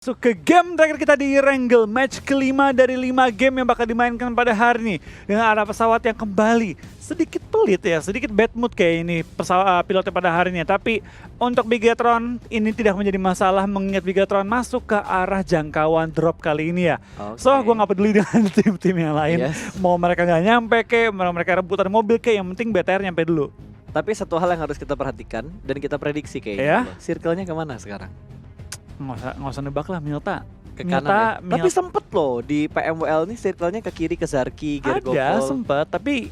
Masuk ke game terakhir kita di Wrangle, match kelima dari 5 game yang bakal dimainkan pada hari ini. Dengan arah pesawat yang kembali sedikit pelit ya, sedikit bad mood kayak ini pilotnya pada hari ini. Tapi untuk Bigetron ini tidak menjadi masalah mengingat Bigetron masuk ke arah jangkauan drop kali ini ya. So gue gak peduli dengan tim-tim yang lain, mau mereka gak nyampe kayak, mau mereka rebutan mobil kayak, yang penting BTR nyampe dulu. Tapi satu hal yang harus kita perhatikan dan kita prediksi kayaknya, circle-nya kemana sekarang? Nggak usah nebak lah, Milta. Ke kanan ya? Tapi sempet loh di PMWL nih circle-nya ke kiri ke Zarky, Gergopol. Ada sempet, tapi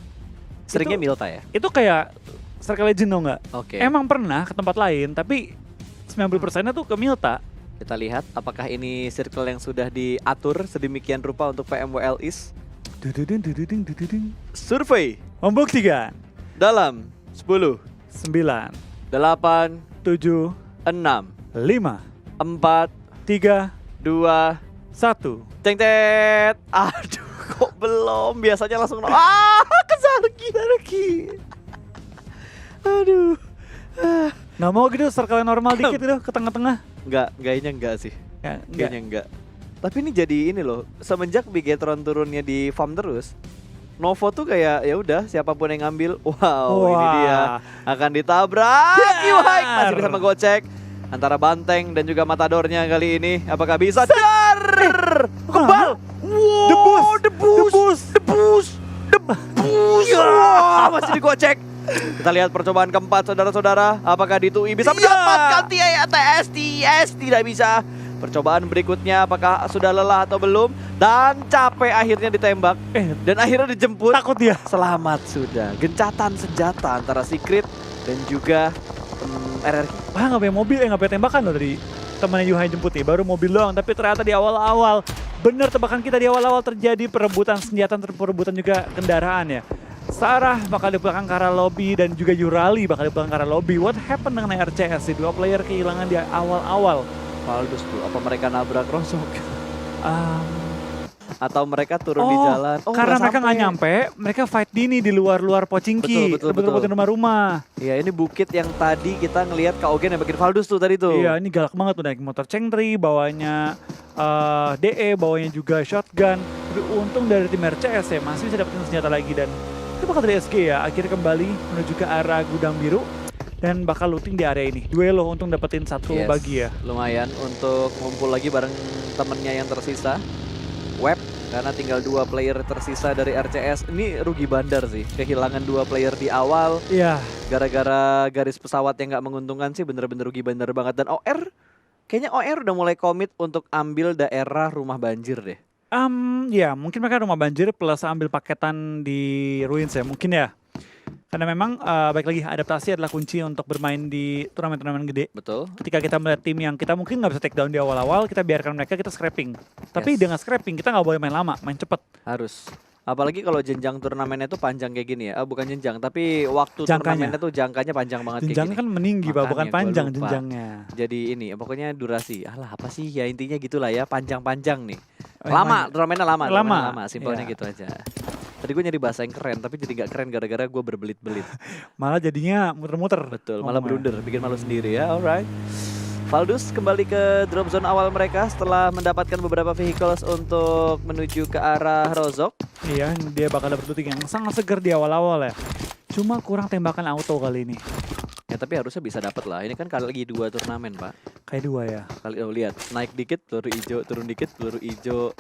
seringnya Milta ya? Itu kayak Circle Legend dong nggak? Oke. Emang pernah ke tempat lain, tapi 90%-nya tuh ke Milta. Kita lihat apakah ini circle yang sudah diatur sedemikian rupa untuk PMWL East. Survei Membuktikan dalam 10, 9, 8, 7, 6, 5, 4, 3, 2, 1. Cengtet. Aduh, kok belum? Biasanya langsung ke Zarky. Aduh. Nggak mau gitu circle normal dikit gitu ke tengah-tengah? Enggak sih. Ya, Kayaknya enggak. Tapi ini jadi ini loh, semenjak Bigetron turunnya di farm terus, Novo tuh kayak ya udah siapapun yang ngambil, ini dia akan ditabrak. Hike masih bisa menggocek antara Banteng dan juga Matadornya kali ini. Apakah bisa? Kebal. Wow, debus. Masih digocek. Kita lihat percobaan keempat saudara-saudara. Apakah Ditui bisa mendapatkan TS? Tidak bisa. Percobaan berikutnya apakah sudah lelah atau belum? Dan capek akhirnya ditembak. Dan akhirnya dijemput. Takut dia. Selamat sudah. Gencatan senjata antara Secret dan juga RRQ. Nggak punya mobil, nggak punya tembakan loh dari temannya Yuhai jemput ya. Baru mobil doang, tapi ternyata di awal-awal. Bener tebakan kita di awal-awal terjadi perebutan senjata, perebutan juga kendaraan ya. Sarah bakal dipulangkan ke arah lobby dan juga Yurali bakal dipulangkan ke arah lobby. What happened dengan RCS sih? Dua player kehilangan di awal-awal. Valdus tuh, apa mereka nabrak Rozok? Atau mereka turun di jalan? Karena mereka nggak nyampe, mereka fight dini di luar-luar Pochinki. Betul. Rumah-rumah. Iya, ini bukit yang tadi kita ngelihat Kak Ogen yang bikin Valdus tuh tadi tuh. Iya, ini galak banget tuh naik motor Chengtri, bawanya DE, bawanya juga shotgun. Tapi untung dari tim RCS ya masih bisa dapetin senjata lagi dan itu bakal dari SG ya. Akhirnya kembali menuju ke arah gudang biru dan bakal looting di area ini. Duelo untung dapetin satu bagi ya. Lumayan untuk ngumpul lagi bareng temennya yang tersisa. Web karena tinggal 2 player tersisa dari RCS. Ini rugi bandar sih, kehilangan 2 player di awal. Iya. Gara-gara garis pesawat yang nggak menguntungkan sih, bener-bener rugi bandar banget. Dan kayaknya OR udah mulai komit untuk ambil daerah rumah banjir deh. Ya mungkin mereka rumah banjir plus ambil paketan di Ruins ya mungkin ya. Karena memang baik lagi adaptasi adalah kunci untuk bermain di turnamen-turnamen gede. Betul. Ketika kita melihat tim yang kita mungkin nggak bisa take down di awal-awal, kita biarkan mereka, kita scrapping. Tapi dengan scrapping kita nggak boleh main lama, main cepet. Harus. Apalagi kalau jenjang turnamennya tuh panjang kayak gini ya. Bukan jenjang, tapi waktu turnamennya tuh jangkanya panjang banget jenjangnya kayak gini. Kan meninggi Pak, bukan panjang jenjangnya. Jadi ini, pokoknya durasi. Alah apa sih ya, intinya gitulah ya, panjang-panjang nih. Turnamennya lama. Simpelnya gitu aja. Tadi gue nyari bahasa yang keren, tapi jadi gak keren gara-gara gue berbelit-belit. Malah jadinya muter-muter. Betul, malah blunder, bikin malu sendiri ya, alright. Valdus kembali ke drop zone awal mereka setelah mendapatkan beberapa vehicles untuk menuju ke arah Rozok. Iya, dia bakal dapet looting yang sangat segar di awal-awal ya. Cuma kurang tembakan auto kali ini. Ya tapi harusnya bisa dapat lah, ini kan kali lagi 2 turnamen Pak. Kayak 2 ya. Lihat, naik dikit peluru hijau, turun dikit peluru hijau.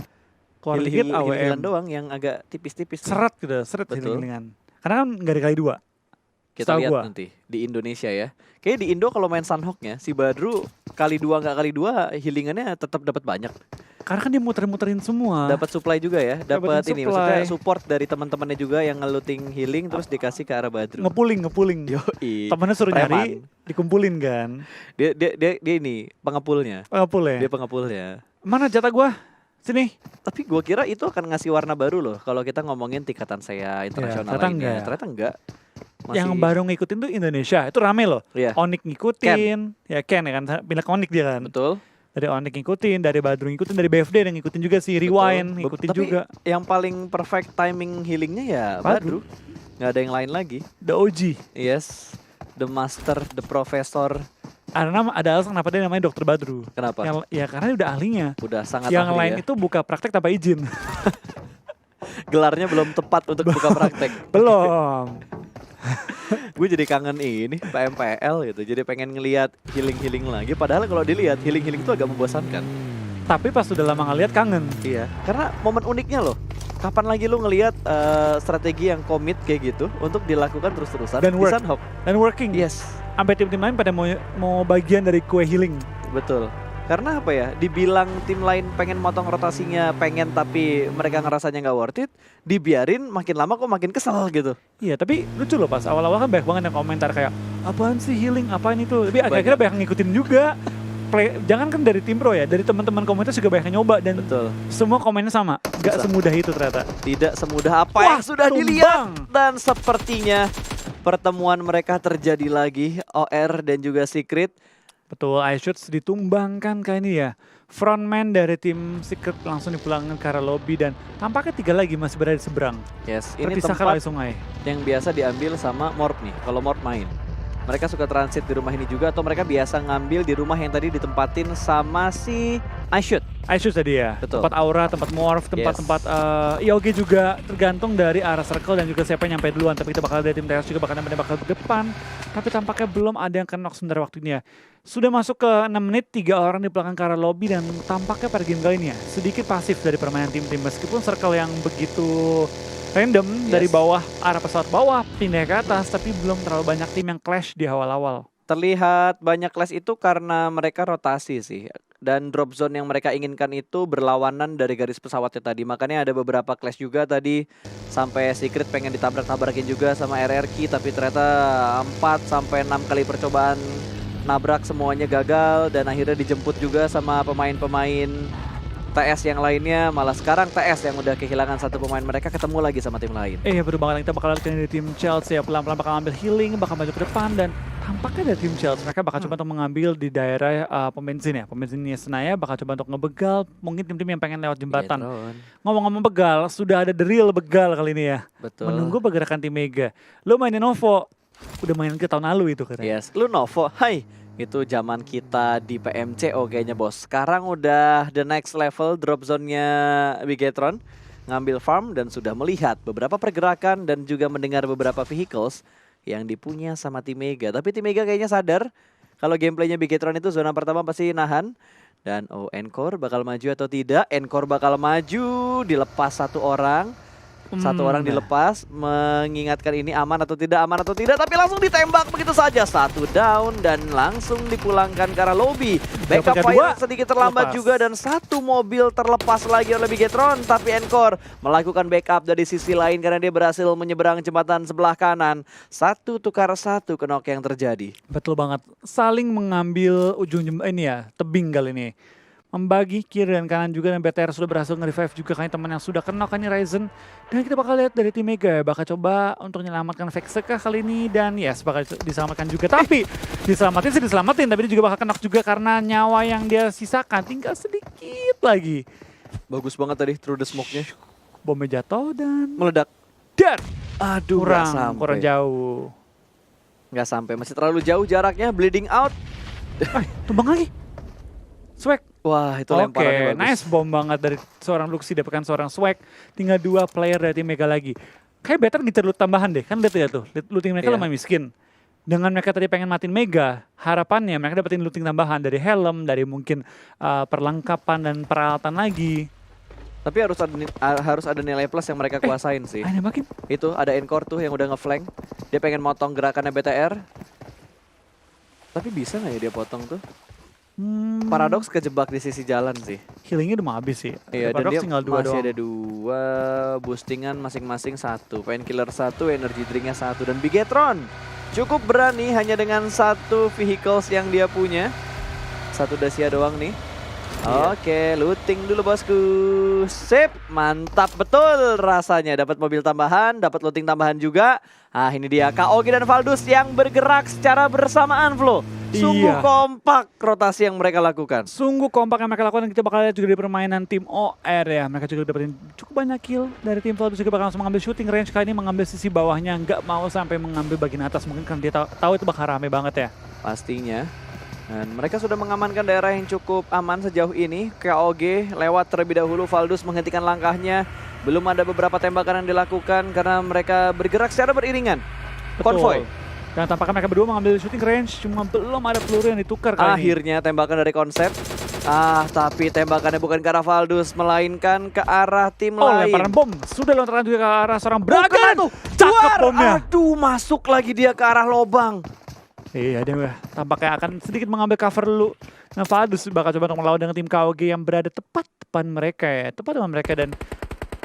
Keluar dikit AWM doang yang agak tipis-tipis. Seret gitu, healing-healingan. Karena kan nggak ada kali 2. Kita lihat nanti di Indonesia ya. Kayaknya di Indo kalau main Sunhawk-nya, si Badru kali 2 nggak kali 2 healingannya tetap dapat banyak. Karena kan dia muter-muterin semua. Dapat supply juga ya, dapat ini maksudnya support dari teman-temannya juga yang nge-looting healing terus dikasih ke arah Badru. Ngepuling. Yoi. Temennya suruh nyari, dikumpulin kan. Dia ini pengepulnya. Dia pengepulnya. Mana jatah gua? Sini. Tapi gua kira itu akan ngasih warna baru loh kalau kita ngomongin tingkatan saya internasional lainnya. Ternyata enggak. Yang baru ngikutin tuh Indonesia, itu rame loh. Onyx ngikutin, Ken ya kan, pindah ke Onyx dia kan. Betul. Dari Onyx ngikutin, dari Badru ngikutin, dari BFD yang ngikutin juga si Rewind ngikutin juga. Tapi yang paling perfect timing healingnya ya Badru. Nggak ada yang lain lagi. The OG. Yes, the master, the professor, ada alasan kenapa dia namanya Dokter Badru. Kenapa? Ya karena dia udah ahlinya. Udah sangat Yang ahli lain ya. itu buka praktek tanpa izin. Gelarnya belum tepat untuk buka praktek. Belum. Gue jadi kangen ini PMPL gitu. Jadi pengen ngelihat healing lagi. Padahal kalau dilihat healing itu agak membosankan. Tapi pas udah lama ngeliat kangen. Iya. Karena momen uniknya loh. Kapan lagi lu ngelihat strategi yang komit kayak gitu untuk dilakukan terus-terusan Dan di work. Sunhawk? Dan working. Yes, Sampai tim-tim lain pada mau bagian dari kue healing. betul. Karena apa ya? Dibilang tim lain pengen motong rotasinya, pengen tapi mereka ngerasanya nggak worth it, dibiarin makin lama kok makin kesel gitu. Iya, tapi lucu loh pas awal-awal kan banyak banget yang komentar kayak apaan sih healing, apaan itu. Tapi akhirnya banyak yang ngikutin juga. Jangan kan dari tim pro ya, dari teman-teman komunitas juga banyak yang nyoba dan Betul. semua komennya sama. Gak Bisa. semudah itu ternyata. Tidak semudah apa Wah, yang sudah tumbang. dilihat. Dan sepertinya pertemuan mereka terjadi lagi. OR dan juga Secret. Betul, iShoots ditumbangkan kayak ini ya. Frontman dari tim Secret langsung dipulangkan ke arah lobby dan tampaknya 3 lagi masih berada di seberang. Yes, ini Terpisahkan oleh tempat sungai. yang biasa diambil sama Morp nih. Kalau Morp main. Mereka suka transit di rumah ini juga atau mereka biasa ngambil di rumah yang tadi ditempatin sama si iShoot. iShoots tadi ya, Betul. tempat aura, tempat morph, tempat-tempat IOG juga tergantung dari arah circle dan juga siapa yang nyampe duluan. Tapi kita bakal dari tim TS juga bakal ke depan. Tapi tampaknya belum ada yang kena sebentar waktunya. Sudah masuk ke 6 menit, 3 orang di belakang ke arah lobby dan tampaknya pada game kali ini ya sedikit pasif dari permainan tim-tim. Meskipun circle yang begitu random dari bawah, arah pesawat bawah, pindah ke atas, tapi belum terlalu banyak tim yang clash di awal-awal. Terlihat banyak clash itu karena mereka rotasi sih. Dan drop zone yang mereka inginkan itu berlawanan dari garis pesawatnya tadi. Makanya ada beberapa clash juga tadi. Sampai Secret pengen ditabrak-tabrakin juga sama RRQ. Tapi ternyata 4-6 kali percobaan nabrak semuanya gagal. Dan akhirnya dijemput juga sama pemain-pemain TS yang lainnya. Malah sekarang TS yang udah kehilangan satu pemain mereka ketemu lagi sama tim lain. Iya betul banget, kita bakal lihat dari tim Chelsea ya, pelan-pelan bakal ambil healing, bakal maju ke depan dan tampaknya dari tim Chelsea mereka bakal coba untuk mengambil di daerah pom bensin ya, pom bensinnya Senaya bakal coba untuk ngebegal mungkin tim-tim yang pengen lewat jembatan. Ngomong-ngomong begal, sudah ada the real begal kali ini ya. Betul. Menunggu pergerakan tim Mega. Lo mainin Novo, udah main ke tahun lalu itu katanya. Yes, lu Novo, hai. Itu zaman kita di PMCO kayaknya bos. Sekarang udah the next level drop zone-nya Bigetron. Ngambil farm dan sudah melihat beberapa pergerakan dan juga mendengar beberapa vehicles yang dipunya sama tim Mega. Tapi tim Mega kayaknya sadar kalau gameplaynya Bigetron itu zona pertama pasti nahan. Dan Encore bakal maju atau tidak? Encore bakal maju, dilepas satu orang. Satu orang dilepas, mengingatkan ini aman atau tidak, tapi langsung ditembak begitu saja. 1 down dan langsung dipulangkan ke arah lobby. Backup fire sedikit terlambat juga dan 1 mobil terlepas lagi oleh Bigetron. Tapi Encore melakukan backup dari sisi lain karena dia berhasil menyeberang jembatan sebelah kanan. 1 tukar 1 kenok yang terjadi. Betul banget, saling mengambil ujung ini ya, tebing kali ini. Membagi kiri dan kanan juga dan BTR sudah berhasil nge-revive juga kan teman yang sudah kena kan Ryzen. Dan kita bakal lihat dari tim Mega ya, bakal coba untuk menyelamatkan Vexeka kali ini dan yes bakal diselamatkan juga. Tapi diselamatin tapi dia juga bakal kena juga karena nyawa yang dia sisakan tinggal sedikit lagi. Bagus banget tadi through the smoke-nya. Bomnya jatuh dan Meledak. dar. Aduh, Kurang jauh. Nggak sampai, masih terlalu jauh jaraknya, bleeding out. Tumbang lagi. Swag. Wah, itu lemparannya bagus. Nice bomb banget dari seorang Luxi dapatkan seorang Swag. Tinggal 2 player dari tim Mega lagi. Kayak better ngincer loot tambahan deh, kan lihat ya tuh. Looting mereka lumayan miskin. Dengan mereka tadi pengen matiin Mega, harapannya mereka dapetin looting tambahan dari helm, dari mungkin perlengkapan dan peralatan lagi. Tapi harus ada nilai plus yang mereka kuasain sih. Makin. Itu ada Encore tuh yang udah ngeflank. Dia pengen motong gerakannya BTR. Tapi bisa nggak ya dia potong tuh? Paradox kejebak di sisi jalan sih. Healingnya udah mau habis sih. Iya, dan Paradox dia tinggal 2 masih doang. ada 2 boostingan masing-masing 1. Painkiller 1, energy drinknya 1. Dan Bigetron cukup berani hanya dengan 1 vehicles yang dia punya. 1 Dacia doang nih. Oke, looting dulu bosku. Sip, mantap betul rasanya. Dapat mobil tambahan, dapat looting tambahan juga. Ah, ini dia KOG dan Valdus yang bergerak secara bersamaan, Flo. Sungguh kompak rotasi yang mereka lakukan. Sungguh kompak yang mereka lakukan dan kita bakal lihat juga di permainan tim OR ya. Mereka juga dapetin cukup banyak kill dari tim Valdus juga bakal langsung mengambil shooting range kali ini, mengambil sisi bawahnya, nggak mau sampai mengambil bagian atas. Mungkin kan dia tahu itu bakal rame banget ya. Pastinya. Dan mereka sudah mengamankan daerah yang cukup aman sejauh ini. KOG lewat terlebih dahulu, Valdus menghentikan langkahnya. Belum ada beberapa tembakan yang dilakukan karena mereka bergerak secara beriringan. Konvoy. Dan tampaknya mereka berdua mengambil shooting range, cuma belum ada peluru yang ditukar kali ini. Akhirnya tembakan dari konsep. Tapi tembakannya bukan ke arah Valdus, melainkan ke arah tim lain. Lemparan bom sudah lontaran juga ke arah seorang Braga. Cakep bomnya. Aduh, masuk lagi dia ke arah lobang. Iya, dia tampaknya akan sedikit mengambil cover dulu. Nah, Valdus bakal coba untuk melawan dengan tim KOG yang berada tepat depan mereka ya. Tepat depan mereka dan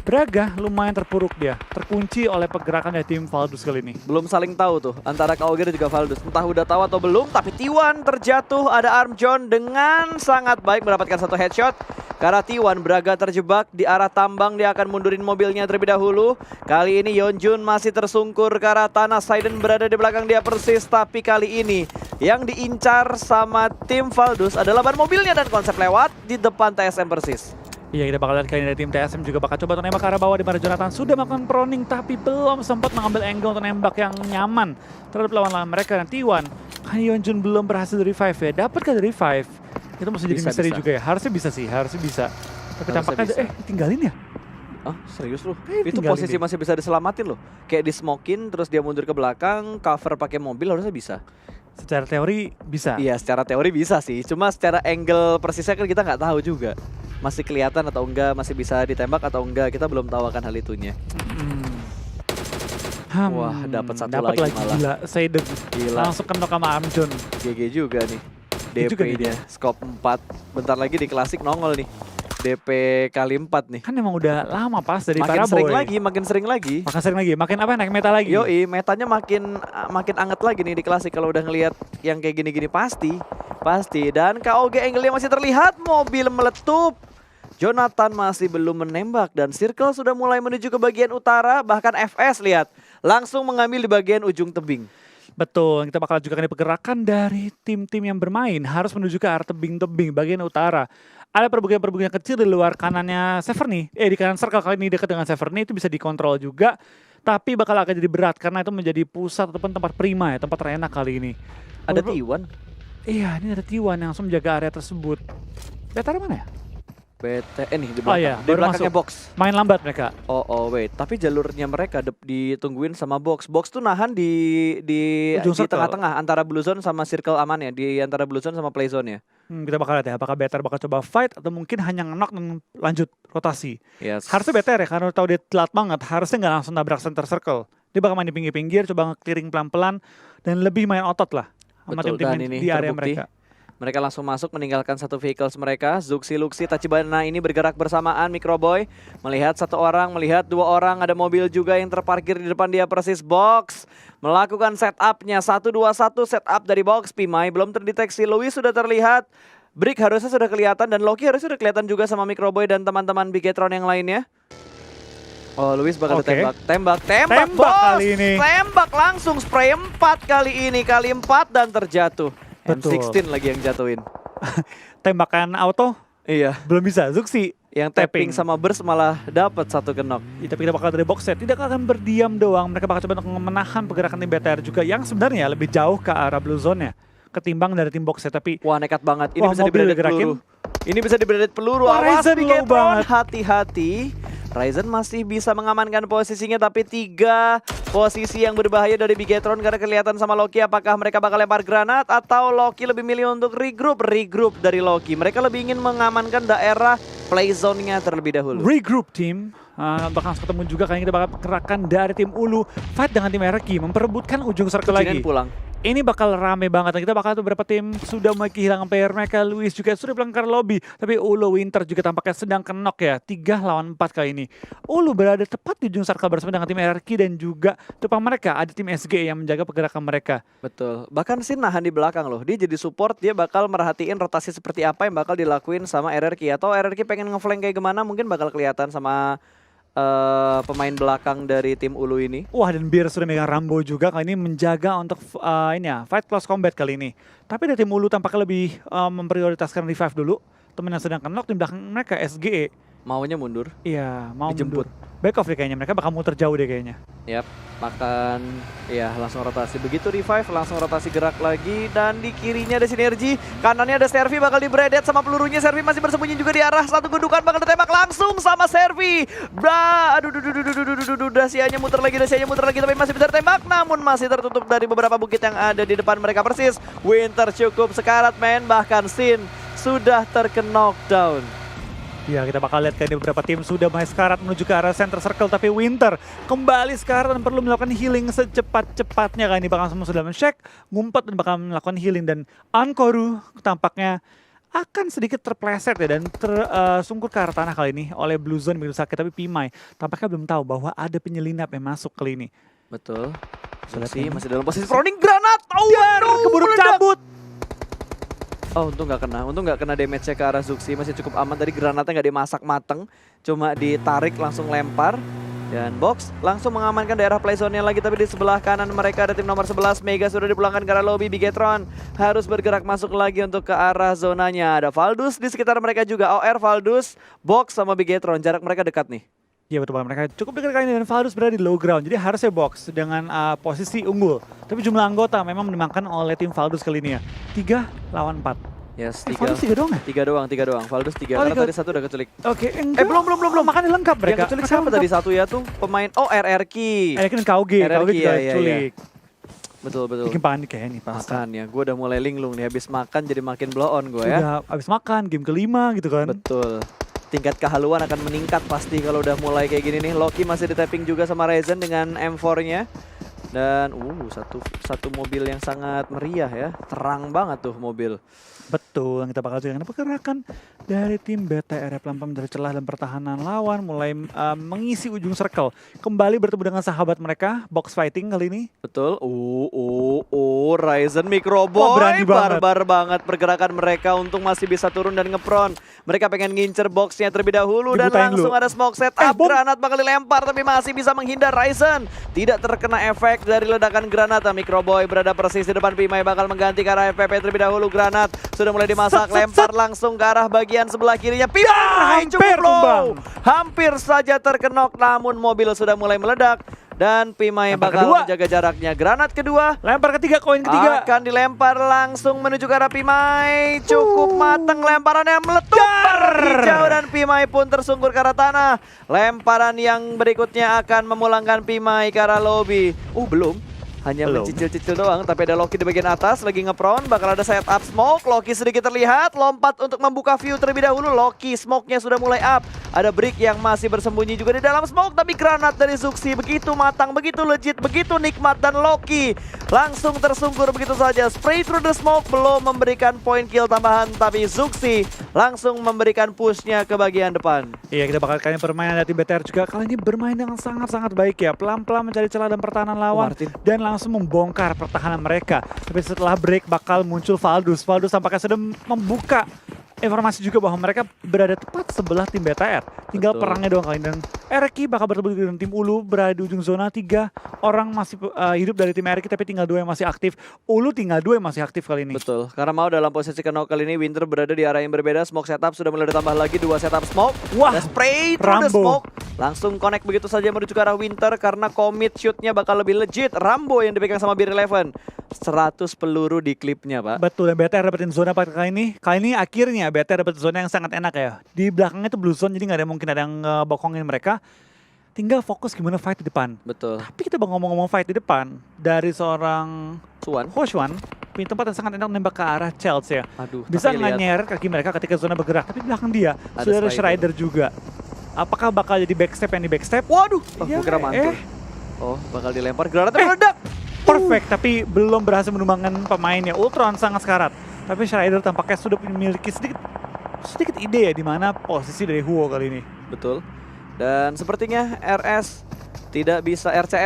Braga lumayan terpuruk dia. Terkunci oleh pergerakan dari tim Valdus kali ini. Belum saling tahu tuh antara KOG dan juga Valdus. Entah udah tahu atau belum, tapi T1 terjatuh. Ada Armjon dengan sangat baik mendapatkan satu headshot. Karena T1 Braga terjebak di arah tambang, dia akan mundurin mobilnya terlebih dahulu. Kali ini Yeonjun masih tersungkur ke arah tanah. Saiden berada di belakang dia persis, tapi kali ini yang diincar sama tim Valdus adalah ban mobilnya dan konsep lewat di depan TSM persis. Iya, kita bakal lihat kali ini dari tim TSM juga bakal coba untuk nembak ke arah bawah, di mana Jonathan sudah melakukan proning tapi belum sempat mengambil angle untuk nembak yang nyaman terhadap lawan-lawan mereka. Dan T1 kan Yeonjun belum berhasil revive ya. Dapatkah revive? Itu mesti jadi misteri juga ya. Harusnya bisa sih, harusnya bisa. Tapi tampaknya ditinggalin ya? Oh, serius lu? Itu posisi masih bisa diselamatin loh. Kayak di smokin terus dia mundur ke belakang, cover pakai mobil harusnya bisa. Secara teori bisa. Iya, secara teori bisa sih. Cuma secara angle persisnya kan kita nggak tahu juga. Masih kelihatan atau enggak, masih bisa ditembak atau enggak, kita belum tahu akan hal itunya. Wah, dapat satu lagi malah. Gila, Saiden. Gila. Langsung kenok sama Armjon. GG juga nih. DP-nya, scope 4. Bentar lagi di klasik nongol nih. DP kali 4 nih. Kan emang udah lama pas dari makin Paraboy. sering lagi, makin sering lagi. Makin apa, naik meta lagi? Yoi, metanya makin anget lagi nih di klasik kalau udah ngelihat yang kayak gini-gini pasti. Dan KOG angle-nya masih terlihat, mobil meletup. Jonathan masih belum menembak dan Circle sudah mulai menuju ke bagian utara, bahkan FS lihat langsung mengambil di bagian ujung tebing. Betul, kita bakal juga pergerakan dari tim-tim yang bermain harus menuju ke arah tebing-tebing bagian utara. Ada perbukitan-perbukitan kecil di luar kanannya Severny, di kanan Circle kali ini dekat dengan Severny, itu bisa dikontrol juga. Tapi bakal akan jadi berat karena itu menjadi pusat ataupun tempat prima ya, tempat terenak kali ini. Ada T1? Iya, ini ada T1 yang langsung menjaga area tersebut. Betar mana ya? Nih di belakang, iya, di belakangnya masuk. box. Main lambat mereka. Wait. Tapi jalurnya mereka ditungguin sama box. Box tuh nahan di tengah-tengah antara blue zone sama circle aman ya. Di antara blue zone sama play zone ya. Kita bakal lihat ya, apakah Better bakal coba fight atau mungkin hanya nge-knock dan lanjut rotasi. Yes. Harusnya Better ya, karena tahu dia telat banget. Harusnya nggak langsung nabrak center circle. Dia bakal main di pinggir-pinggir, coba nge-clearing pelan-pelan dan lebih main otot lah sama tim-tim di area mereka. Mereka langsung masuk meninggalkan satu vehicles mereka. Zuxi, Luxi, Tachibana ini bergerak bersamaan. Microboy melihat satu orang, melihat dua orang. Ada mobil juga yang terparkir di depan dia persis. Box melakukan setupnya 1-2-1 setup dari Box. Pimai belum terdeteksi. Louis sudah terlihat. Brick harusnya sudah kelihatan dan Loki harusnya sudah kelihatan juga sama Microboy dan teman-teman Bigetron yang lainnya. Oh, Louis bakal ditembak. Tembak bos. Kali ini. Tembak langsung spray 4 kali ini. Kali 4 dan terjatuh. M16 lagi yang jatuhin. Tembakan auto? Iya. Belum bisa. Zuxi yang tapping sama burst malah dapat satu knock. Tapi kita bakal dari box set. Tidak akan berdiam doang. Mereka bakal coba untuk menahan pergerakan tim BTR juga. Yang sebenarnya lebih jauh ke arah blue zone-nya. Ketimbang dari tim box set. Tapi wah, nekat banget. Ini bisa diberedit peluru. Ini bisa diberedit peluru. Awas Bigetron. Hati-hati. Ryzen masih bisa mengamankan posisinya, tapi 3 posisi yang berbahaya dari Bigetron karena kelihatan sama Loki. Apakah mereka bakal lempar granat atau Loki lebih milih untuk regroup dari Loki? Mereka lebih ingin mengamankan daerah play zone-nya terlebih dahulu. Regroup tim. Bakal ketemu juga kayaknya kita bakal gerakan dari tim Ulu fight dengan tim RQ memperebutkan ujung circle lagi. Pulang. Ini bakal rame banget. Kita bakal tuh beberapa tim sudah mulai kehilangan player mereka. Luis juga sudah pulang ke lobby. Tapi Ulu Winter juga tampaknya sedang kenok ya. 3 lawan 4 kali ini. Ulu berada tepat di ujung circle bersama dengan tim RRQ dan juga depan mereka ada tim SG yang menjaga pergerakan mereka. Betul. Bahkan Sin nahan di belakang loh. Dia jadi support, dia bakal merhatiin rotasi seperti apa yang bakal dilakuin sama RRQ. Atau RRQ pengen ngeflank kayak gimana mungkin bakal kelihatan sama pemain belakang dari tim Ulu ini. Wah, dan Bir sudah megang Rambo juga kali ini menjaga untuk fight close combat kali ini. Tapi dari tim Ulu tampaknya lebih memprioritaskan revive dulu. Temen yang sedang knock di belakang mereka SGE. Maunya mundur. Iya, mau Dijemput. mundur. Back off deh kayaknya, mereka bakal muter jauh deh kayaknya. Yap, makan ya langsung rotasi. Begitu revive langsung rotasi gerak lagi dan di kirinya ada sinergi, kanannya ada Servi bakal di-breadet sama pelurunya. Servi masih bersembunyi juga di arah satu gundukan, bakal ditembak langsung sama Servi. Dasianya muter lagi tapi masih bisa ditembak, namun masih tertutup dari beberapa bukit yang ada di depan mereka persis. Winter cukup sekarat men, bahkan Sin sudah terkena knockdown. Ya, kita bakal lihat kan beberapa tim sudah mulai sekarat menuju ke arah center circle, tapi Winter kembali sekarat dan perlu melakukan healing secepat-cepatnya kan. Ini bakal semua sudah men-check, ngumpet dan bakal melakukan healing, dan Ankoru tampaknya akan sedikit terpleset ya dan tersungkur ke arah tanah kali ini oleh Blue Zone begitu sakit. Tapi Pimai tampaknya belum tahu bahwa ada penyelinap yang masuk kali ini. Betul. Sudah Masih dalam posisi proning granat. Keburu cabut. Oh, untung nggak kena damage-nya ke arah Zuxi, masih cukup aman. Tadi granatnya nggak dimasak mateng, cuma ditarik langsung lempar. Dan Box langsung mengamankan daerah playzone-nya lagi, tapi di sebelah kanan mereka ada tim nomor 11, Mega sudah dipulangkan ke arah lobby. Bigetron harus bergerak masuk lagi untuk ke arah zonanya. Ada Valdus di sekitar mereka juga, OR, Valdus, Box sama Bigetron, jarak mereka dekat nih. Iya betul banget, mereka cukup dekat kali ini dan Valdus berada di low ground. Jadi harusnya Box dengan posisi unggul. Tapi jumlah anggota memang dimakan oleh tim Valdus kali ini ya. 3 lawan 4. Yes, Valdus 3 doang ya? 3 doang. Valdus 3, Oh, karena tadi satu udah keculik. Oke, enggak. Belum. Makanya lengkap mereka. Yang keculik siapa tadi satu ya tuh? Pemain, RRQ. Kan KOG juga iya. culik. Betul. Bikin panik kayaknya nih pas. Makan ya, gue udah mulai linglung nih. Habis makan jadi makin blow on gue ya. Udah abis makan, game kelima gitu kan. Betul. Tingkat kehaluan akan meningkat pasti kalau udah mulai kayak gini nih. Loki masih di tapping juga sama Ryzen dengan M4-nya. Dan satu mobil yang sangat meriah ya. Terang banget tuh mobil. Betul, yang kita bakal lihat pergerakan dari tim BTR pelan-pelan dari celah dan pertahanan lawan mulai mengisi ujung circle. Kembali bertemu dengan sahabat mereka, box fighting kali ini. Betul. Ryzen Microboy. Berani banget. Barbar banget pergerakan mereka, untuk masih bisa turun dan ngepron. Mereka pengen ngincer boxnya terlebih dahulu dan langsung ada smoke setup. Granat bakal dilempar tapi masih bisa menghindar Ryzen. Tidak terkena efek dari ledakan granat. Microboy berada persis di depan Pimai, bakal mengganti ke arah FPP terlebih dahulu. Granat sudah mulai dimasak, lempar langsung ke arah bagian sebelah kirinya. Pimai cukup low. Hampir saja terkena, namun mobil sudah mulai meledak. Dan Pimai bakal menjaga jaraknya. Granat kedua, lempar ketiga, koin ketiga akan dilempar langsung menuju ke arah Pimai. Cukup matang lemparannya, meletup hijau dan Pimai pun tersungkur ke arah tanah. Lemparan yang berikutnya akan memulangkan Pimai ke arah lobby. Hanya mencicil-cicil doang, tapi ada Loki di bagian atas lagi ngepron, bakal ada setup smoke. Loki sedikit terlihat, lompat untuk membuka view terlebih dahulu. Loki smoke-nya sudah mulai up. Ada Brick yang masih bersembunyi juga di dalam smoke, tapi granat dari Zuxi begitu matang, begitu legit, begitu nikmat, dan Loki langsung tersungkur begitu saja. Spray through the smoke belum memberikan point kill tambahan, tapi Zuxi langsung memberikan pushnya ke bagian depan. Iya, kita bakal kali ini permainan dari tim BTR juga kali ini bermain dengan sangat-sangat baik ya. Pelan-pelan mencari celah dan pertahanan lawan dan langsung membongkar pertahanan mereka. Tapi setelah break bakal muncul Valdus. Valdus tampaknya sudah membuka informasi juga bahwa mereka berada tepat sebelah tim BTR. Tinggal perangnya doang kali ini. Dan RRQ bakal bertemu dengan tim Ulu berada di ujung zona. 3 orang masih hidup dari tim RRQ, tapi tinggal 2 yang masih aktif. Ulu tinggal 2 yang masih aktif kali ini. Betul, karena mau dalam posisi knock kali ini. Winter berada di arah yang berbeda. Smoke setup sudah mulai ditambah lagi, 2 setup smoke. Wah, ada spray through the smoke. Langsung connect begitu saja menuju ke arah Winter, karena commit shootnya bakal lebih legit. Rambo yang dipegang sama Beer 11. 100 peluru di klipnya, Pak. Betul, dan BTR dapetin zona kali ini. Kali ini akhirnya BTR dapet zona yang sangat enak ya. Di belakangnya itu blue zone, jadi nggak ada mungkin ada yang ngebokongin mereka. Tinggal fokus gimana fight di depan. Betul. Tapi kita ngomong-ngomong fight di depan, dari seorang Hoshuan punya tempat yang sangat enak menembak ke arah Chelsea ya. Bisa nganyer kaki mereka ketika zona bergerak, tapi di belakang dia sudah ada Strider juga. Apakah bakal jadi backstep yang di backstep? Waduh, gue kira mantul. Bakal dilempar, granatnya meledak. Perfect, tapi belum berhasil menumbangkan pemainnya. Ultron sangat sekarat. Tapi Strider tampaknya sudah memiliki sedikit ide ya di mana posisi dari Huo kali ini. Betul. Dan sepertinya RCS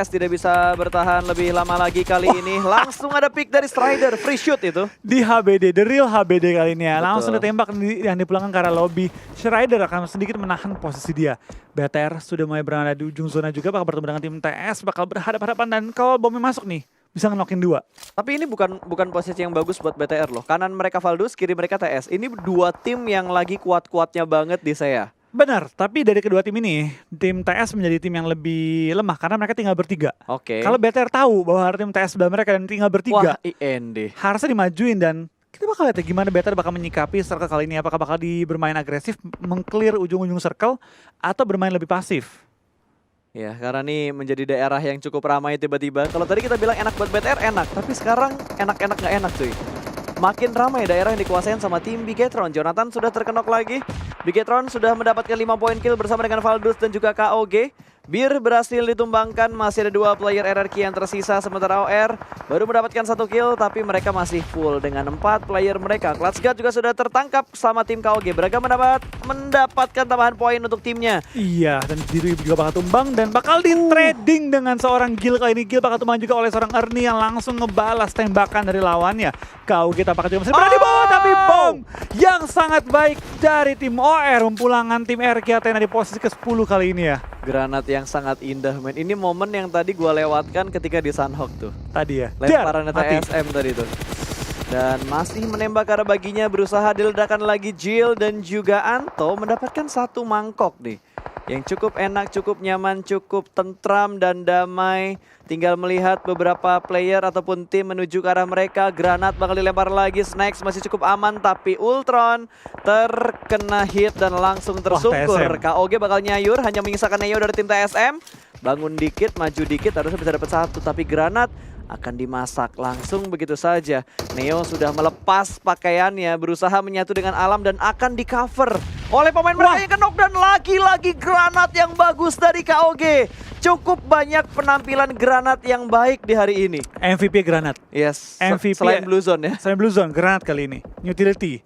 tidak bisa bertahan lebih lama lagi kali ini. Langsung ada pick dari Strider, free shoot itu. Di HBD, the real HBD kali ini ya. Langsung ditembak yang dipulangkan ke arah lobby. Strider akan sedikit menahan posisi dia. BTR sudah mulai berada di ujung zona juga, bakal bertemu dengan tim TS, bakal berhadapan-hadapan, dan kalau bomnya masuk nih, bisa ngenokin 2. Tapi ini bukan posisi yang bagus buat BTR loh. Kanan mereka Valdus, kiri mereka TS. Ini 2 tim yang lagi kuat-kuatnya banget di saya. Benar, tapi dari kedua tim ini, tim TS menjadi tim yang lebih lemah karena mereka tinggal bertiga. Oke. Kalau BTR tahu bahwa tim TS sebelah mereka dan tinggal bertiga, Wah, IND. harusnya dimajuin dan kita bakal lihat ya gimana BTR bakal menyikapi circle kali ini. Apakah bakal bermain agresif, mengclear ujung-ujung circle, atau bermain lebih pasif. Ya, karena nih menjadi daerah yang cukup ramai tiba-tiba. Kalau tadi kita bilang enak buat BTR, enak. Tapi sekarang enak-enak nggak enak cuy. Makin ramai daerah yang dikuasain sama tim Bigetron. Jonathan sudah terkenok lagi. Bigetron sudah mendapatkan 5 poin kill bersama dengan Valdus dan juga KOG. Bir berhasil ditumbangkan, masih ada 2 player RRQ yang tersisa, sementara OR baru mendapatkan 1 kill, tapi mereka masih full dengan 4 player mereka. Clutchguard juga sudah tertangkap sama tim KOG. Braga mendapatkan tambahan poin untuk timnya. Iya, dan Diri juga bakal tumbang dan bakal di trading dengan seorang Gil. Kali ini Gil bakal tumbang juga oleh seorang Ernie yang langsung ngebalas tembakan dari lawannya. KOG tampaknya juga masih berada di bawah, tapi bom yang sangat baik dari tim OR memulangkan tim RQ Athena di posisi ke-10 kali ini ya. Granat yang sangat indah, men. Ini momen yang tadi gua lewatkan ketika di Sunhawk tuh. Tadi ya. Lemparan mati. TSM tadi tuh. Dan masih menembak ke arah baginya, berusaha diledakkan lagi Jill dan juga Anto mendapatkan 1 mangkok nih. Yang cukup enak, cukup nyaman, cukup tentram dan damai. Tinggal melihat beberapa player ataupun tim menuju ke arah mereka. Granat bakal dilempar lagi, Snacks masih cukup aman, tapi Ultron terkena hit dan langsung tersungkur. KOG bakal nyayur, hanya menyisakan Neo dari tim TSM. Bangun dikit, maju dikit, harusnya bisa dapat 1, tapi Granat akan dimasak langsung begitu saja. Neo sudah melepas pakaiannya, berusaha menyatu dengan alam dan akan di cover oleh pemain mereka yang kenok, dan lagi-lagi Granat yang bagus dari KOG. Cukup banyak penampilan Granat yang baik di hari ini. MVP Granat. Yes, MVP selain Blue Zone ya. Selain Blue Zone, Granat kali ini. Utility.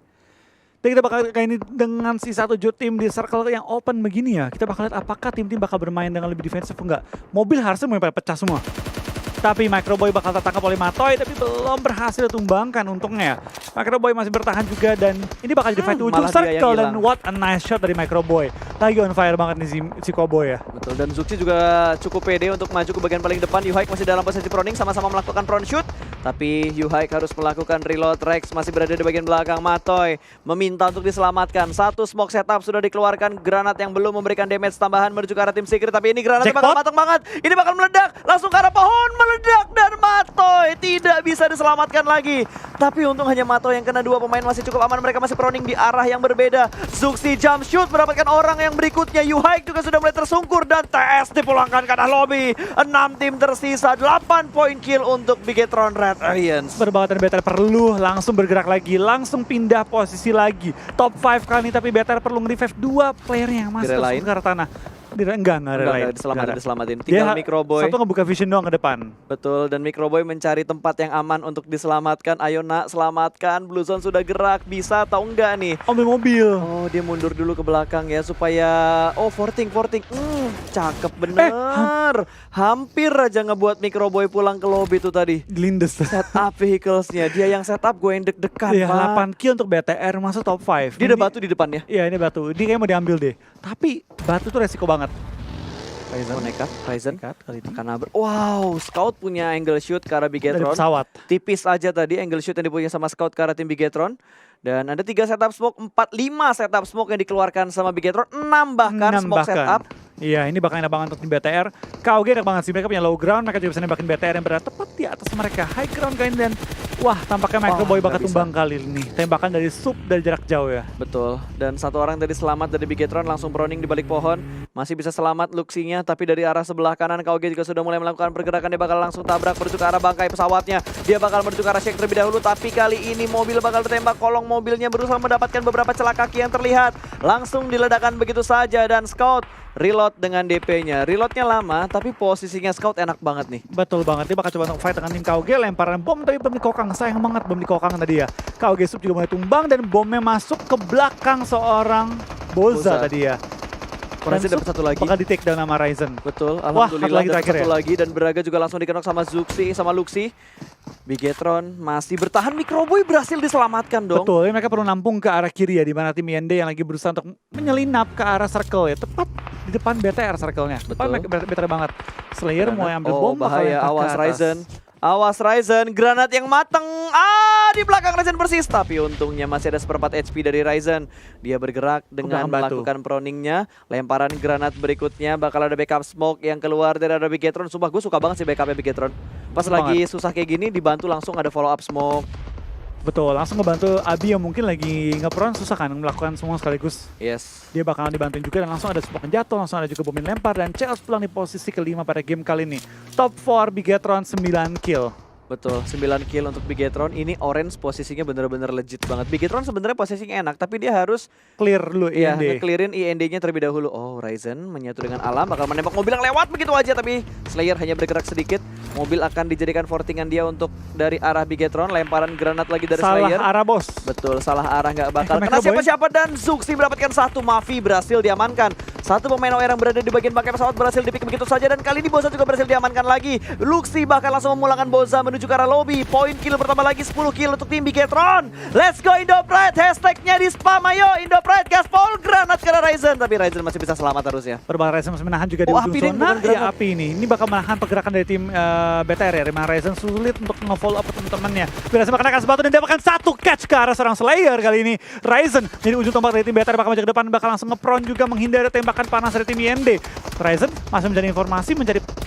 Dan kita bakal kayak ini dengan sisa 7 tim di circle yang open begini ya. Kita bakal lihat apakah tim-tim bakal bermain dengan lebih defensif enggak. Mobil harusnya mulai pada pecah semua. Tapi Microboy bakal tertangkap oleh Matoy, tapi belum berhasil tumbangkan untungnya. Microboy masih bertahan juga dan ini bakal jadi fight ujung circle dan what a nice shot dari Microboy. Lagi on fire banget nih si Cowboy ya. Betul, dan Zuxi juga cukup pede untuk maju ke bagian paling depan. Yuhaik masih dalam posisi proning, sama-sama melakukan prone shoot. Tapi Yuhaik harus melakukan reload. Rex masih berada di bagian belakang. Matoy meminta untuk diselamatkan. 1 smoke setup sudah dikeluarkan. Granat yang belum memberikan damage tambahan menuju ke arah tim Secret. Tapi ini granatnya bakal matang banget. Ini bakal meledak. Langsung ke arah pohon. Meledak dan Matoy tidak bisa diselamatkan lagi. Tapi untung hanya Matoy yang kena. 2 pemain masih cukup aman. Mereka masih proning di arah yang berbeda. Zuxi jump shoot mendapatkan orang yang berikutnya. Yuhaik juga sudah mulai tersungkur. Dan TS dipulangkan ke arah lobby. 6 tim tersisa. 8 poin kill untuk Bigetron Red Aliens. Berbahatan BTR perlu langsung bergerak lagi, langsung pindah posisi lagi. Top 5 kali ini, tapi BTR perlu nge-revive 2 playernya yang masih terus ke arah tanah. Enggak diselamatin. Tinggal Microboy. Satu ngebuka vision doang ke depan. Betul, dan Microboy mencari tempat yang aman untuk diselamatkan. Ayo nak, selamatkan. Blue Zone sudah gerak, bisa atau enggak nih? Ambil mobil. Oh, dia mundur dulu ke belakang ya supaya... Oh, forting. Cakep bener. Hampir aja ngebuat Microboy pulang ke lobby tuh tadi. Lindes. Setup vehicles-nya. Dia yang setup, gue yang deg-degan. Iya, 8 kill untuk BTR masuk top 5. Dia ada batu di depannya. Iya, ini batu. Dia kayak mau diambil deh. Tapi batu tuh resiko banget. Ryzen karena wow, Scout punya angle shoot ke arah Bigetron. Dari pesawat. Tipis aja tadi angle shoot yang dipunya sama Scout ke arah tim Bigetron. Dan ada 3 setup smoke, 5 setup smoke yang dikeluarkan sama Bigetron, 6 bahkan smoke setup. Iya, ini bakal enak banget untuk tim BTR. KOG enak banget sih, mereka punya low ground, mereka juga bisa nembakin BTR yang berada tepat di atas mereka. High ground kali ini dan wah, tampaknya Microboy bakal tumbang kali ini. Tembakan dari sub dari jarak jauh ya. Betul, dan 1 orang tadi selamat dari Bigetron langsung proning di balik pohon. Masih bisa selamat Luxinya, tapi dari arah sebelah kanan KOG juga sudah mulai melakukan pergerakan. Dia bakal langsung tabrak menuju ke arah bangkai pesawatnya. Dia bakal menuju ke arah Shake terlebih dahulu, tapi kali ini mobil bakal ditembak. Kolong mobilnya berusaha mendapatkan beberapa celah kaki yang terlihat. Langsung diledakkan begitu saja dan Scout reload dengan DP-nya. Reloadnya lama, tapi posisinya Scout enak banget nih. Betul banget, dia bakal coba untuk fight dengan tim KOG. Lemparan bom tapi belum dikokang, sayang banget belum dikokang tadi ya. KOG sub juga mulai tumbang dan bomnya masuk ke belakang seorang Boza tadi ya. Ryzen dapat 1 lagi. Bakal di take down sama Ryzen. Betul, alhamdulillah dapat 1 ya? lagi. Dan Braga juga langsung dikenok sama Zuxi, sama Luxi. Bigetron masih bertahan, Microboy berhasil diselamatkan dong. Betul, mereka perlu nampung ke arah kiri ya, di mana tim IND yang lagi berusaha untuk menyelinap ke arah circle ya. Tepat di depan BTR circle-nya. Depan BTR banget. Slayer mau ambil bom. Bahaya, awas Ryzen. Awas Ryzen, granat yang mateng. Di belakang Ryzen persis. Tapi untungnya masih ada seperempat HP dari Ryzen. Dia bergerak dengan melakukan proningnya. Lemparan granat berikutnya bakal ada backup smoke yang keluar dari ada Bigetron. Sumpah gue suka banget sih backupnya Bigetron. Pas lagi susah kayak gini dibantu langsung ada follow up smoke. Betul, langsung ngebantu Abi yang mungkin lagi nge-prone susah kan melakukan semua sekaligus. Yes. Dia bakalan dibantuin juga dan langsung ada smoke jatuh, langsung ada juga bom lempar dan Chaos pulang di posisi kelima pada game kali ini. Top 4 Bigetron 9 kill. Betul, 9 kill untuk Bigetron. Ini Orange posisinya bener-bener legit banget. Bigetron sebenarnya posisinya enak, tapi dia harus clear dulu IND. Nge-clearin IND-nya terlebih dahulu. Oh, Ryzen menyatu dengan alam, bakal menembak mobil yang lewat begitu aja, tapi Slayer hanya bergerak sedikit. Mobil akan dijadikan fortingan dia untuk dari arah Bigetron. Lemparan granat lagi dari Slayer. Salah arah, bos. Betul, salah arah, nggak bakal kena siapa-siapa. Dan Zuxi mendapatkan satu. Mavi berhasil diamankan. Satu pemain OR yang berada di bagian bangkai pesawat berhasil dipik begitu saja. Dan kali ini Boza juga berhasil diamankan lagi. Luxi bahkan langsung memulangkan Boza menuju ke arah lobby. Poin kill bertambah lagi 10 kill untuk tim Bigetron. Let's go Indopride. Hashtagnya di spam, ayo Indopride gaspol granat ke arah Ryzen. Tapi Ryzen masih bisa selamat harusnya. Berbahaya Ryzen masih menahan juga di ujung zona. Ya api ini bakal menahan pergerakan dari tim BTR ya. Memang Ryzen sulit untuk nge-follow up teman-temannya. Berhasil mengenakan sepatu dan dapatkan satu catch ke arah seorang Slayer kali ini. Ryzen jadi ujung tombak dari tim BTR bakal maju ke depan, bakal langsung nge-prone juga menghindari tembakan panas dari tim IND. Ryzen masih mencari informasi,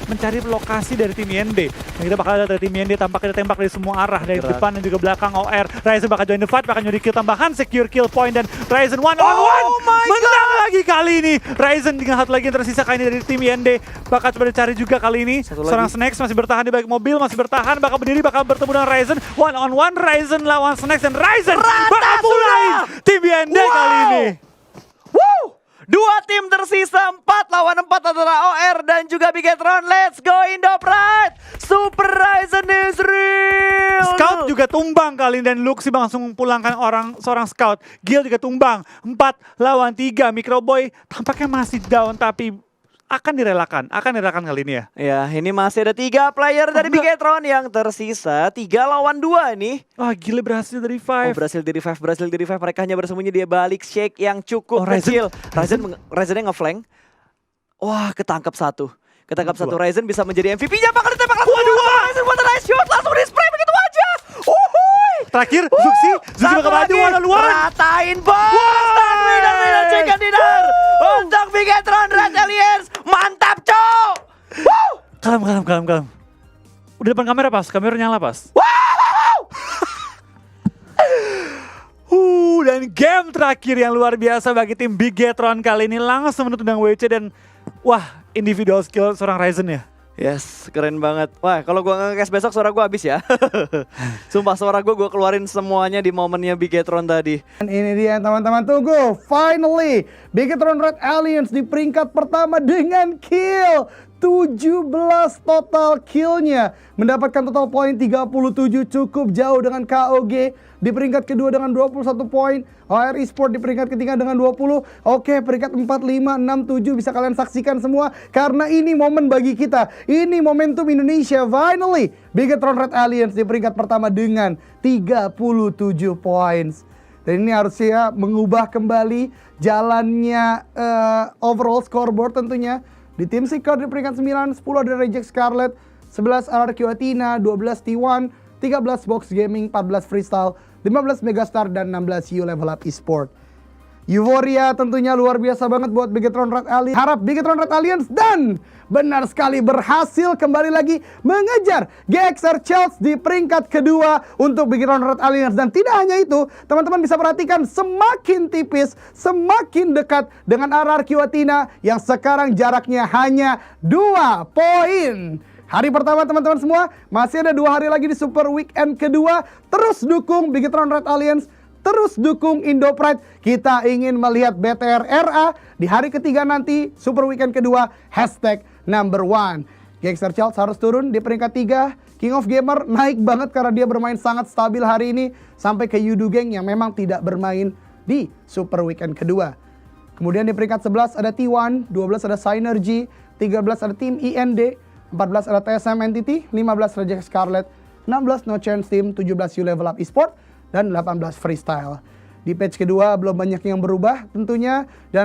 mencari lokasi dari tim IND. Dan kita bakal lihat dari tim IND tampaknya tembak dari semua arah, dari depan dan juga belakang OR. Ryzen bakal join the fight, bakal nyuri kill tambahan, secure kill point, dan Ryzen one on one menang lagi kali ini. Ryzen dengan satu lagi yang tersisa kali ini dari tim IND bakal coba dicari juga kali ini. Seorang Snacks masih bertahan di balik mobil, masih bertahan, bakal berdiri, bakal bertemu dengan Ryzen. One on one, Ryzen lawan Snacks, dan Ryzen bakal mulai tim IND kali ini. Dua tim tersisa, 4 lawan 4 adalah OR dan juga Bigetron. Let's go Indopride. Super Ryzen is real. Scout juga tumbang kali ini dan Luxi langsung pulangkan seorang Scout. Gil juga tumbang. 4 lawan 3. Microboy tampaknya masih down tapi akan direlakan kali ini ya. Ya, ini masih ada 3 player dari Bigetron yang tersisa. 3 lawan 2 ini. Wah, gila berhasil dari 5. Berhasil di revive. Mereka hanya bersembunyi, dia balik shake yang cukup kecil. Ryzen ngeflank. Wah, ketangkap satu. Ryzen bisa menjadi MVP-nya, bakal ditembak langsung. Ryzen buat nice shot, langsung di spray begitu aja. Terakhir, Zuxi bakal maju one-on-one. Ratain bos. Dan winner chicken dinner untuk Bigetron Red Aliens. Mantap, cok. Kalem. Udah depan kamera pas, kamera nyala pas. Dan game terakhir yang luar biasa bagi tim Bigetron kali ini langsung menutup dengan WC dan wah, individual skill seorang Ryzen ya. Yes, keren banget. Wah, kalau gua nge-cash besok suara gua habis ya. Sumpah suara gua keluarin semuanya di momennya Bigetron tadi. Dan ini dia yang teman-teman tunggu. Finally, Bigetron Red Aliens di peringkat pertama dengan kill 17 total killnya. Mendapatkan total poin 37, cukup jauh dengan KOG di peringkat kedua dengan 21 poin. OR Esport di peringkat ketiga dengan 20. Oke, peringkat 4, 5, 6, 7 bisa kalian saksikan semua. Karena ini momen bagi kita. Ini momentum Indonesia. Finally, Bigetron Red Aliens di peringkat pertama dengan 37 points. Dan ini harusnya mengubah kembali jalannya overall scoreboard tentunya. Di tim Seeker di peringkat 9, 10 ada Reject Scarlet, 11 RRQ Athena, 12 T1, 13 Box Gaming, 14 Freestyle, 15 Megastar, dan 16 U Level Up Esport. Euforia tentunya luar biasa banget buat Bigetron Red Aliens. Harap Bigetron Red Aliens dan benar sekali berhasil kembali lagi mengejar GXR Chelsea di peringkat kedua untuk Bigetron Red Aliens. Dan tidak hanya itu, teman-teman bisa perhatikan semakin tipis, semakin dekat dengan RRQ Athena yang sekarang jaraknya hanya 2 poin. Hari pertama teman-teman semua, masih ada 2 hari lagi di Super Weekend kedua. Terus dukung Bigetron Red Aliens, terus dukung Indopride. Kita ingin melihat BTR RA di hari ketiga nanti, Super Weekend kedua, #1. GXR Chelsea harus turun di peringkat 3. King of Gamer naik banget karena dia bermain sangat stabil hari ini. Sampai ke Yudu Gang yang memang tidak bermain di Super Weekend kedua. Kemudian di peringkat 11 ada T1, 12 ada Synergy, 13 ada tim IND, 14 ada TSM Entity, 15 Reject Scarlet, 16 No Chance Team, 17 U Level Up Esport, dan 18 Freestyle. Di patch kedua belum banyak yang berubah tentunya, dan